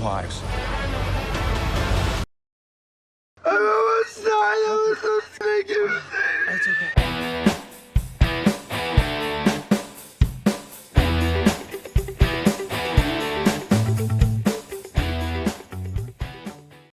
lives. It's okay.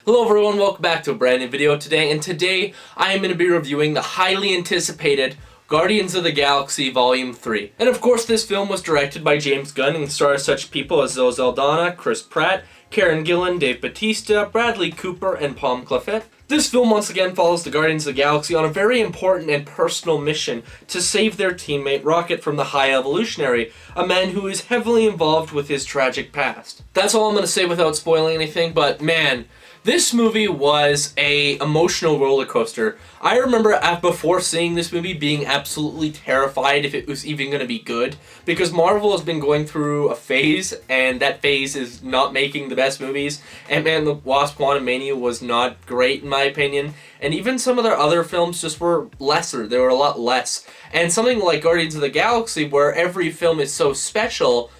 Hello everyone, welcome back to a brand new video today, and today I am going to be reviewing the highly anticipated Guardians of the Galaxy Volume 3. And of course this film was directed by James Gunn and stars such people as Zoe Saldana, Chris Pratt, Karen Gillan, Dave Bautista, Bradley Cooper, and Palm Clefett. This film once again follows the Guardians of the Galaxy on a very important and personal mission to save their teammate Rocket from the High Evolutionary, a man who is heavily involved with his tragic past. That's all I'm going to say without spoiling anything, but man, this movie was a emotional roller coaster. I remember before seeing this movie being absolutely terrified if it was even going to be good, because Marvel has been going through a phase, and that phase is not making the best movies. Ant-Man and the Wasp: Quantumania was not great in my opinion, and even some of their other films just were lesser. They were a lot less. And something like Guardians of the Galaxy, where every film is so special,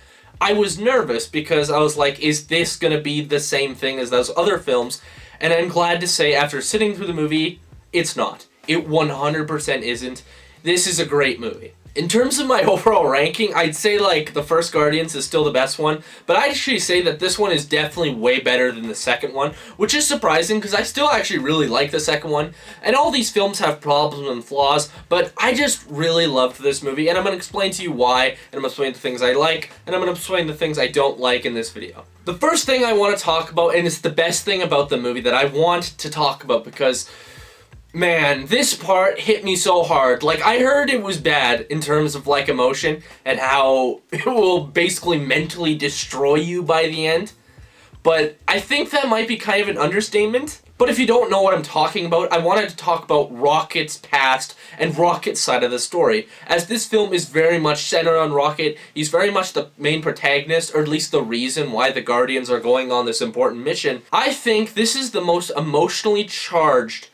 I was nervous because I was like, is this going to be the same thing as those other films? And I'm glad to say after sitting through the movie, it's not. It 100% isn't. This is a great movie. In terms of my overall ranking, I'd say like the first Guardians is still the best one, but I'd actually say that this one is definitely way better than the second one, which is surprising because I still actually really like the second one, and all these films have problems and flaws, but I just really loved this movie, and I'm going to explain to you why, and I'm going to explain the things I like, and I'm going to explain the things I don't like in this video. The first thing I want to talk about, and it's the best thing about the movie that I want to talk about because man, this part hit me so hard. Like, I heard it was bad in terms of, like, emotion and how it will basically mentally destroy you by the end. But I think that might be kind of an understatement. But if you don't know what I'm talking about, I wanted to talk about Rocket's past and Rocket's side of the story. As this film is very much centered on Rocket, he's very much the main protagonist, or at least the reason why the Guardians are going on this important mission. I think this is the most emotionally charged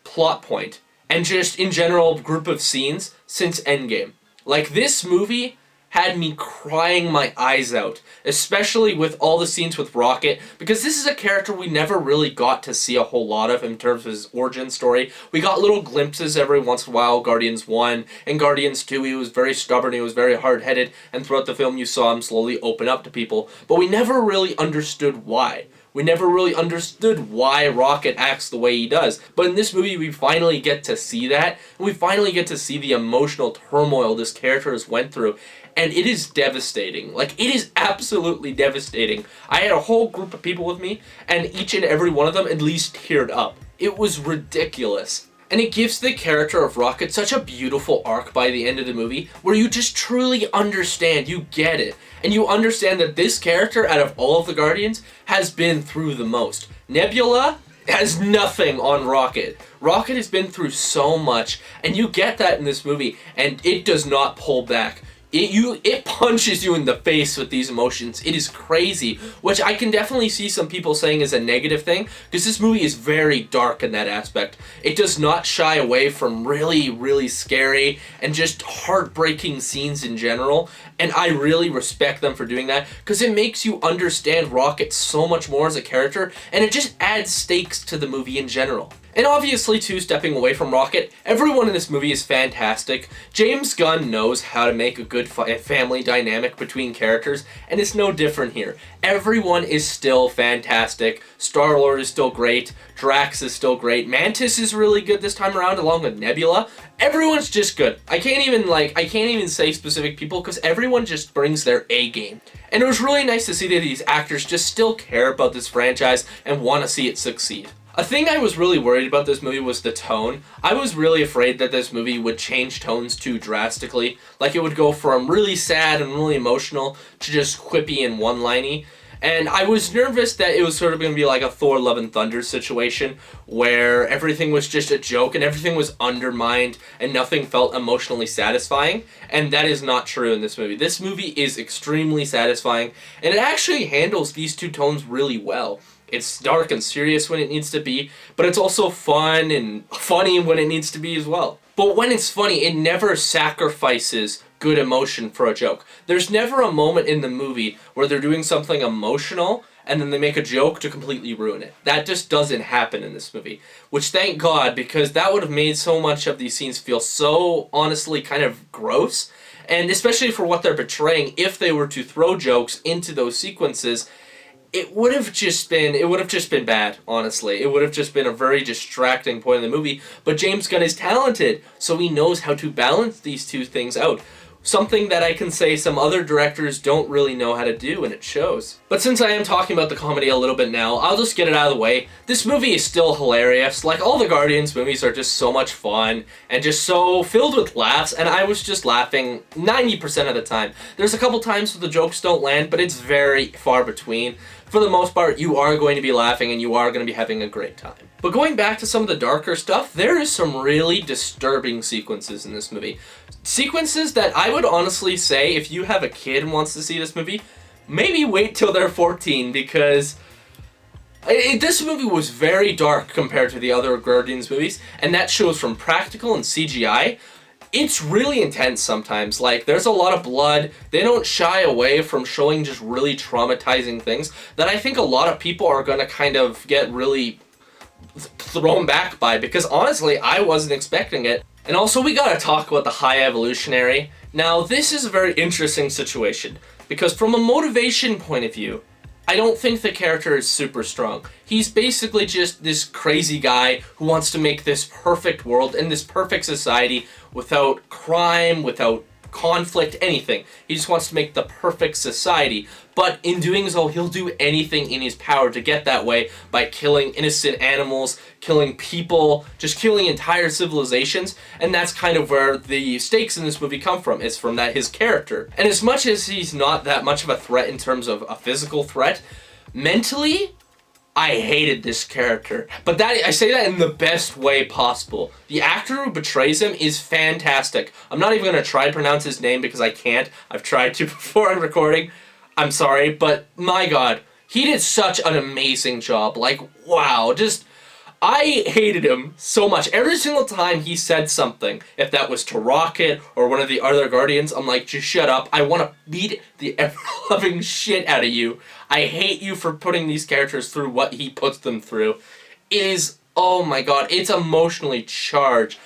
plot point, and just in general group of scenes since Endgame. Like, this movie had me crying my eyes out, especially with all the scenes with Rocket, because this is a character we never really got to see a whole lot of in terms of his origin story. We got little glimpses every once in a while, Guardians 1 and Guardians 2, he was very stubborn, he was very hard-headed, and throughout the film you saw him slowly open up to people, but we never really understood why. We never really understood why Rocket acts the way he does. But in this movie, we finally get to see that. And we finally get to see the emotional turmoil this character has went through. And it is devastating. Like, it is absolutely devastating. I had a whole group of people with me, and each and every one of them at least teared up. It was ridiculous. And it gives the character of Rocket such a beautiful arc by the end of the movie, where you just truly understand, you get it. And you understand that this character, out of all of the Guardians, has been through the most. Nebula has nothing on Rocket. Rocket has been through so much, and you get that in this movie, and it does not pull back. It punches you in the face with these emotions. It is crazy, which I can definitely see some people saying is a negative thing, because this movie is very dark in that aspect. It does not shy away from really, really scary and just heartbreaking scenes in general, and I really respect them for doing that, because it makes you understand Rocket so much more as a character, and it just adds stakes to the movie in general. And obviously, too, stepping away from Rocket, everyone in this movie is fantastic. James Gunn knows how to make a good family dynamic between characters, and it's no different here. Everyone is still fantastic. Star-Lord is still great. Drax is still great. Mantis is really good this time around, along with Nebula. Everyone's just good. I can't even say specific people, because everyone just brings their A game. And it was really nice to see that these actors just still care about this franchise and want to see it succeed. A thing I was really worried about this movie was the tone. I was really afraid that this movie would change tones too drastically. Like, it would go from really sad and really emotional to just quippy and one-liney. And I was nervous that it was sort of going to be like a Thor Love and Thunder situation, where everything was just a joke and everything was undermined and nothing felt emotionally satisfying. And that is not true in this movie. This movie is extremely satisfying, and it actually handles these two tones really well. It's dark and serious when it needs to be, but it's also fun and funny when it needs to be as well. But when it's funny, it never sacrifices good emotion for a joke. There's never a moment in the movie where they're doing something emotional and then they make a joke to completely ruin it. That just doesn't happen in this movie, which thank God, because that would have made so much of these scenes feel so honestly kind of gross, and especially for what they're portraying. If they were to throw jokes into those sequences, it would have just been bad, honestly. It would have just been a very distracting point in the movie. But James Gunn is talented, so he knows how to balance these two things out. Something that I can say some other directors don't really know how to do, and it shows. But since I am talking about the comedy a little bit now, I'll just get it out of the way. This movie is still hilarious. Like, all the Guardians movies are just so much fun, and just so filled with laughs, and I was just laughing 90% of the time. There's a couple times where the jokes don't land, but it's very far between. For the most part, you are going to be laughing, and you are going to be having a great time. But going back to some of the darker stuff, there is some really disturbing sequences in this movie. Sequences that I would honestly say, if you have a kid and wants to see this movie, maybe wait till they're 14, because this movie was very dark compared to the other Guardians movies, and that shows from practical and CGI. It's really intense sometimes. Like, there's a lot of blood. They don't shy away from showing just really traumatizing things that I think a lot of people are going to kind of get really thrown back by, because honestly, I wasn't expecting it. And also, we gotta talk about the High Evolutionary. Now, this is a very interesting situation, because from a motivation point of view, I don't think the character is super strong. He's basically just this crazy guy who wants to make this perfect world and this perfect society without crime, without conflict, anything. He just wants to make the perfect society. But in doing so, he'll do anything in his power to get that way by killing innocent animals, killing people, just killing entire civilizations. And that's kind of where the stakes in this movie come from. It's from his character. And as much as he's not that much of a threat in terms of a physical threat, mentally, I hated this character. But I say that in the best way possible. The actor who betrays him is fantastic. I'm not even going to try to pronounce his name because I can't. I've tried to before I'm recording. I'm sorry, but my God, he did such an amazing job. Like, wow, I hated him so much. Every single time he said something, if that was to Rocket or one of the other Guardians, I'm like, just shut up. I want to beat the ever-loving shit out of you. I hate you for putting these characters through what he puts them through. Oh my God, it's emotionally charged.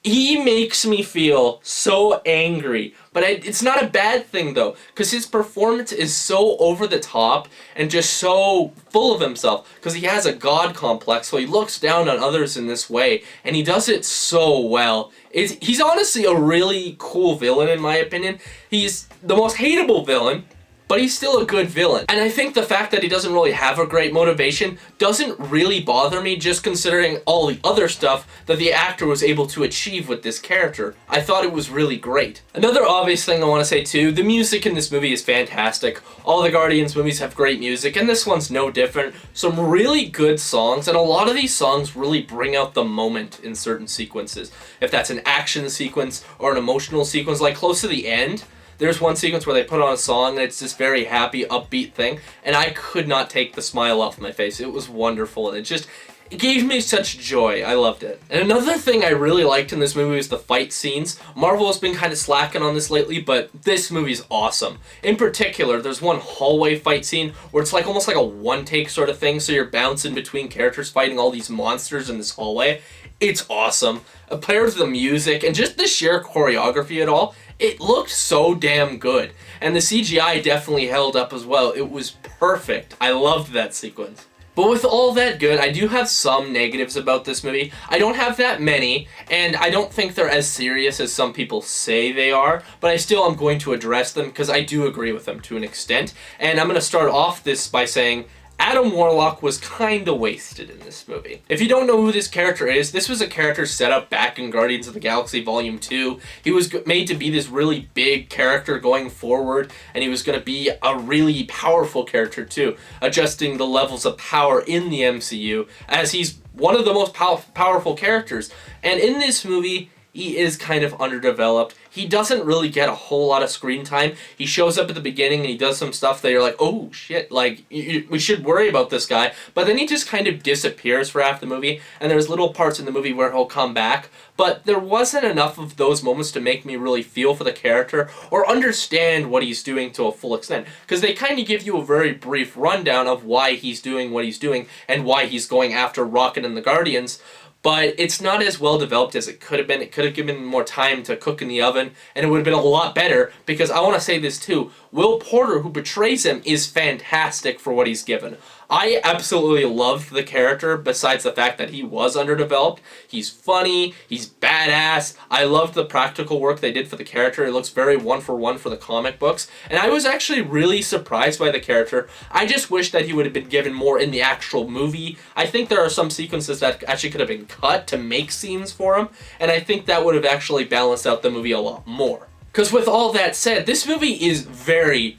He makes me feel so angry, but it's not a bad thing though, because his performance is so over the top and just so full of himself, because he has a god complex, so he looks down on others in this way, and he does it so well. He's honestly a really cool villain in my opinion. He's the most hateable villain, but he's still a good villain. And I think the fact that he doesn't really have a great motivation doesn't really bother me, just considering all the other stuff that the actor was able to achieve with this character. I thought it was really great. Another obvious thing I want to say too, the music in this movie is fantastic. All the Guardians movies have great music, and this one's no different. Some really good songs, and a lot of these songs really bring out the moment in certain sequences. If that's an action sequence or an emotional sequence, like close to the end, there's one sequence where they put on a song and it's this very happy, upbeat thing, and I could not take the smile off my face. It was wonderful, and it gave me such joy. I loved it. And another thing I really liked in this movie was the fight scenes. Marvel has been kind of slacking on this lately, but this movie's awesome. In particular, there's one hallway fight scene where it's like almost like a one-take sort of thing, so you're bouncing between characters fighting all these monsters in this hallway. It's awesome. Paired with the music and just the sheer choreography at all, it looked so damn good. And the CGI definitely held up as well. It was perfect. I loved that sequence. But with all that good, I do have some negatives about this movie. I don't have that many, and I don't think they're as serious as some people say they are, but I still am going to address them because I do agree with them to an extent. And I'm going to start off this by saying Adam Warlock was kinda wasted in this movie. If you don't know who this character is, this was a character set up back in Guardians of the Galaxy Volume 2. He was made to be this really big character going forward, and he was going to be a really powerful character too, adjusting the levels of power in the MCU, as he's one of the most powerful characters. And in this movie, he is kind of underdeveloped. He doesn't really get a whole lot of screen time. He shows up at the beginning and he does some stuff that you're like, oh shit, like, we should worry about this guy. But then he just kind of disappears for half the movie, and there's little parts in the movie where he'll come back. But there wasn't enough of those moments to make me really feel for the character or understand what he's doing to a full extent. Because they kind of give you a very brief rundown of why he's doing what he's doing and why he's going after Rocket and the Guardians. But it's not as well developed as it could have been. It could have given more time to cook in the oven, and it would have been a lot better, because I want to say this too, Will Porter, who portrays him, is fantastic for what he's given. I absolutely loved the character, besides the fact that he was underdeveloped. He's funny, he's badass. I loved the practical work they did for the character. It looks very one-for-one for the comic books, and I was actually really surprised by the character. I just wish that he would have been given more in the actual movie. I think there are some sequences that actually could have been cut to make scenes for him, and I think that would have actually balanced out the movie a lot more. Because with all that said, this movie is very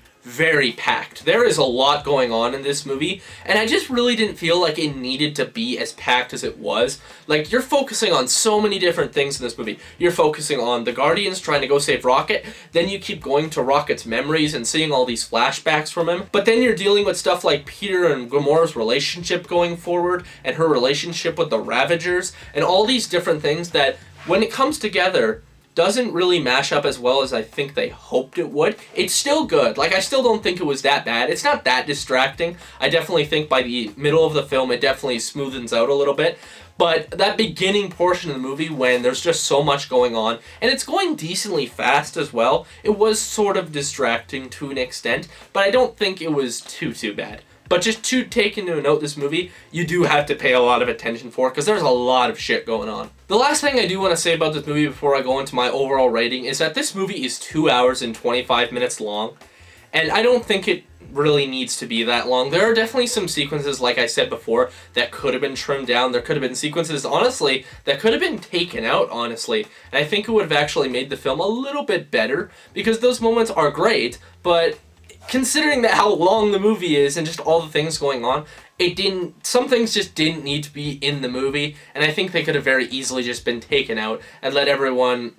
packed. There is a lot going on in this movie, and I just really didn't feel like it needed to be as packed as it was. Like, you're focusing on so many different things in this movie. You're focusing on the Guardians trying to go save Rocket, then you keep going to Rocket's memories and seeing all these flashbacks from him, but then you're dealing with stuff like Peter and Gamora's relationship going forward, and her relationship with the Ravagers, and all these different things that, when it comes together, doesn't really mash up as well as I think they hoped it would. It's still good. Like, I still don't think it was that bad. It's not that distracting. I definitely think by the middle of the film, it definitely smoothens out a little bit. But that beginning portion of the movie, when there's just so much going on, and it's going decently fast as well, it was sort of distracting to an extent, but I don't think it was too bad. But just to take into note this movie, you do have to pay a lot of attention for, because there's a lot of shit going on. The last thing I do want to say about this movie before I go into my overall rating is that this movie is 2 hours and 25 minutes long, and I don't think it really needs to be that long. There are definitely some sequences, like I said before, that could have been trimmed down. There could have been sequences, honestly, that could have been taken out, honestly, and I think it would have actually made the film a little bit better, because those moments are great, but considering that how long the movie is and just all the things going on, some things just didn't need to be in the movie, and I think they could have very easily just been taken out and let everyone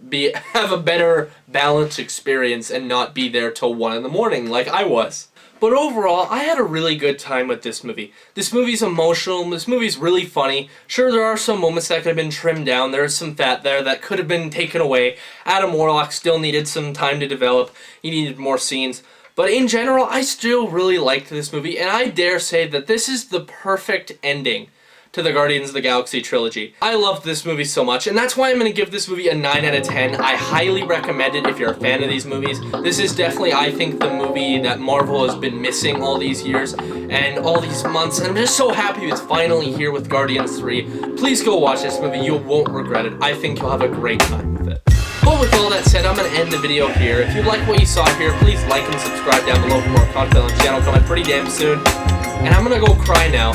have a better balanced experience and not be there till 1 in the morning like I was. But overall, I had a really good time with this movie. This movie's emotional, this movie's really funny. Sure, there are some moments that could have been trimmed down, there's some fat there that could have been taken away. Adam Warlock still needed some time to develop, he needed more scenes. But in general, I still really liked this movie, and I dare say that this is the perfect ending to the Guardians of the Galaxy trilogy. I loved this movie so much, and that's why I'm going to give this movie a 9 out of 10. I highly recommend it if you're a fan of these movies. This is definitely, I think, the movie that Marvel has been missing all these years and all these months, and I'm just so happy it's finally here with Guardians 3. Please go watch this movie, you won't regret it. I think you'll have a great time with it. But with all that said, I'm going to end the video here. If you like what you saw here, please like and subscribe down below for more content on the channel coming pretty damn soon. And I'm going to go cry now.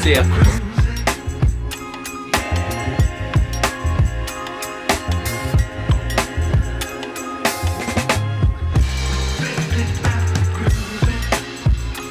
See ya.